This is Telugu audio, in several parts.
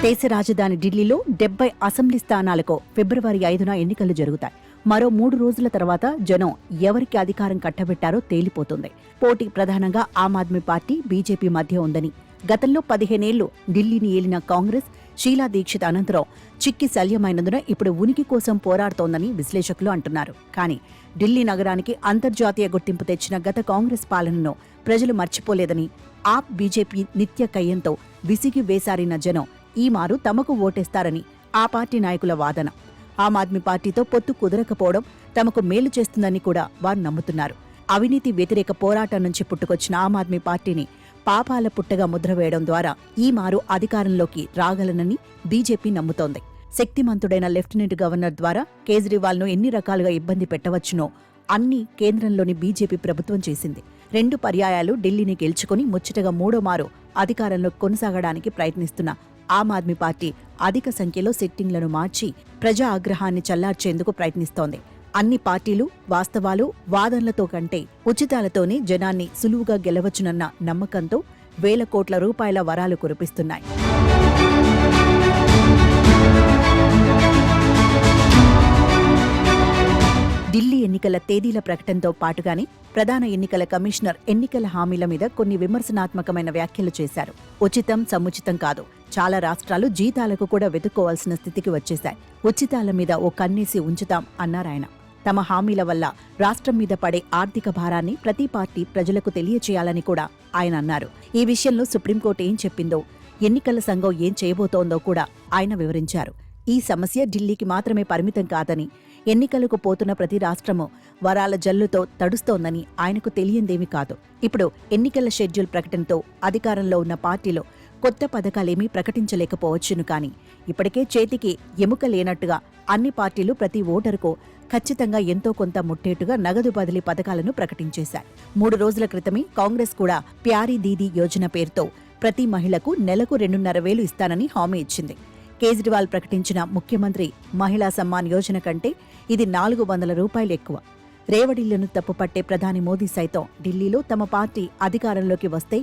దేశ రాజధాని ఢిల్లీలో 70 అసెంబ్లీ స్థానాలకు ఫిబ్రవరి 5న ఎన్నికలు జరుగుతాయి. మరో 3 రోజుల తర్వాత జనం ఎవరికి అధికారం కట్టబెట్టారో తేలిపోతుంది. పోటీ ప్రధానంగా ఆమ్ ఆద్మీ పార్టీ, బీజేపీ మధ్య ఉందని, గతంలో 15 ఏళ్లు ఢిల్లీని ఏలిన కాంగ్రెస్ షీలా దీక్షిత్ అనంతరం చిక్కి శల్యమైనందున ఇప్పుడు ఉనికి కోసం పోరాడుతోందని విశ్లేషకులు అంటున్నారు. కానీ ఢిల్లీ నగరానికి అంతర్జాతీయ గుర్తింపు తెచ్చిన గత కాంగ్రెస్ పాలనను ప్రజలు మర్చిపోలేదని, ఆప్ బీజేపీ నిత్య కయ్యంతో విసిగి వేసారిన జనం ఈ మారు తమకు ఓటేస్తారని ఆ పార్టీ నాయకుల వాదన. ఆమ్ ఆద్మీ పార్టీతో పొత్తు కుదరకపోవడం తమకు మేలు చేస్తుందని కూడా వారు నమ్ముతున్నారు. అవినీతి వ్యతిరేక పోరాటం నుంచి పుట్టుకొచ్చిన ఆమ్ ఆద్మీ పార్టీని పాపాల పుట్టగా ముద్ర వేయడం ద్వారా ఈ మారు అధికారంలోకి రాగలనని బీజేపీ నమ్ముతోంది. శక్తిమంతుడైన లెఫ్టినెంట్ గవర్నర్ ద్వారా కేజ్రీవాల్ను ఎన్ని రకాలుగా ఇబ్బంది పెట్టవచ్చునో అన్ని కేంద్రంలోని బీజేపీ ప్రభుత్వం చేసింది. 2 పర్యాయాలు ఢిల్లీని గెలుచుకుని ముచ్చటగా 3వ మారు అధికారంలో కొనసాగడానికి ప్రయత్నిస్తున్న ఆమ్ ఆద్మీ పార్టీ అధిక సంఖ్యలో సిట్టింగ్లను మార్చి ప్రజా ఆగ్రహాన్ని చల్లార్చేందుకు ప్రయత్నిస్తోంది. అన్ని పార్టీలు వాస్తవాలు, వాదనలతో కంటే ఉచితాలతోనే జనాన్ని సులువుగా గెలవచ్చునన్న నమ్మకంతో వేల కోట్ల రూపాయల వరాలు కురిపిస్తున్నాయి. ఢిల్లీ ఎన్నికల తేదీల ప్రకటనతో పాటుగానే ప్రధాన ఎన్నికల కమిషనర్ ఎన్నికల హామీల మీద కొన్ని విమర్శనాత్మకమైన వ్యాఖ్యలు చేశారు. ఉచితం, సముచితం కాదు, చాలా రాష్ట్రాలు జీతాలకు కూడా వెతుక్కోవాల్సిన స్థితికి వచ్చేశాయి. ఉచితాల మీద ఓ కన్నేసి ఉంచుతాం అన్నారాయన. తమ హామీల వల్ల రాష్ట్రం మీద పడే ఆర్థిక భారాన్ని ప్రతి పార్టీ ప్రజలకు తెలియచేయాలని కూడా ఆయన అన్నారు. ఈ విషయంలో సుప్రీంకోర్టు ఏం చెప్పిందో, ఎన్నికల సంఘం ఏం చేయబోతోందో కూడా ఆయన వివరించారు. ఈ సమస్య ఢిల్లీకి మాత్రమే పరిమితం కాదని, ఎన్నికలకు పోతున్న ప్రతి రాష్ట్రము వరాల జల్లుతో తడుస్తోందని ఆయనకు తెలియందేమీ కాదు. ఇప్పుడు ఎన్నికల షెడ్యూల్ ప్రకటనతో అధికారంలో ఉన్న పార్టీలో కొత్త పథకాలేమీ ప్రకటించలేకపోవచ్చును. కానీ ఇప్పటికే చేతికి ఎముక లేనట్టుగా అన్ని పార్టీలు ప్రతి ఓటరుకు ఖచ్చితంగా ఎంతో కొంత ముట్టేట్టుగా నగదు బదిలీ పథకాలను ప్రకటించేశాయి. 3 రోజుల క్రితమే కాంగ్రెస్ కూడా ప్యారీ దీదీ యోజన పేరుతో ప్రతి మహిళకు నెలకు 2,500 ఇస్తానని హామీ ఇచ్చింది. కేజ్రీవాల్ ప్రకటించిన ముఖ్యమంత్రి మహిళా సమ్మాన్ యోజన కంటే ఇది 400 రూపాయలు ఎక్కువ. రేవడిళ్లను తప్పుపట్టే ప్రధాని మోదీ సైతం ఢిల్లీలో తమ పార్టీ అధికారంలోకి వస్తే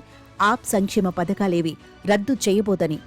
ఆప్ సంక్షేమ పథకాలేవి రద్దు చేయబోదని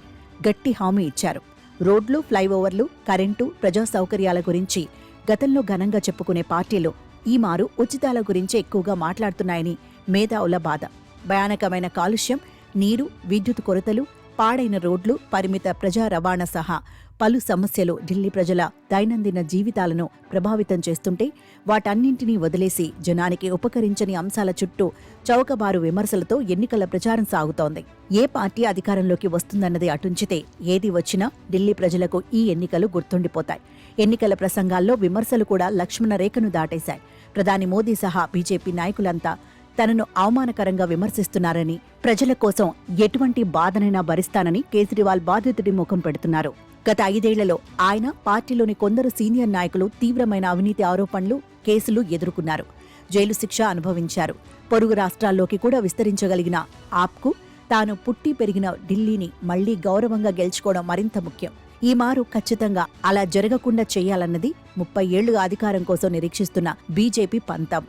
గట్టి హామీ ఇచ్చారు. రోడ్లు, ఫ్లైఓవర్లు, కరెంటు, ప్రజా సౌకర్యాల గురించి గతంలో ఘనంగా చెప్పుకునే పార్టీలు ఈ మారు ఉచితాల గురించి ఎక్కువగా మాట్లాడుతున్నాయని మేధావుల బాధ. భయానకమైన కాలుష్యం, నీరు, విద్యుత్ కొరతలు, పాడైన రోడ్లు, పరిమిత ప్రజా రవాణా సహా పలు సమస్యలు ఢిల్లీ ప్రజల దైనందిన జీవితాలను ప్రభావితం చేస్తుంటే వాటన్నింటినీ వదిలేసి జనానికి ఉపకరించని అంశాల చుట్టూ చౌకబారు విమర్శలతో ఎన్నికల ప్రచారం సాగుతోంది. ఏ పార్టీ అధికారంలోకి వస్తుందన్నది అటుంచితే ఏది వచ్చినా ఢిల్లీ ప్రజలకు ఈ ఎన్నికలు గుర్తుండిపోతాయి. ఎన్నికల ప్రసంగాల్లో విమర్శలు కూడా లక్ష్మణ రేఖను దాటేశాయి. ప్రధాని మోదీ సహా బీజేపీ నాయకులంతా తనను అవమానకరంగా విమర్శిస్తున్నారని, ప్రజల కోసం ఎటువంటి బాధనైనా భరిస్తానని కేజ్రీవాల్ బాధితుడి ముఖం పెడుతున్నారు. గత 5 ఏళ్లలో ఆయన, పార్టీలోని కొందరు సీనియర్ నాయకులు తీవ్రమైన అవినీతి ఆరోపణలు, కేసులు ఎదుర్కొన్నారు. జైలు శిక్ష అనుభవించారు. పొరుగు రాష్ట్రాల్లోకి కూడా విస్తరించగలిగిన ఆప్కు తాను పుట్టి పెరిగిన ఢిల్లీని మళ్లీ గౌరవంగా గెలుచుకోవడం మరింత ముఖ్యం. ఈ మారు ఖచ్చితంగా అలా జరగకుండా చేయాలన్నది 30 ఏళ్లుగా అధికారం కోసం నిరీక్షిస్తున్న బీజేపీ పంతం.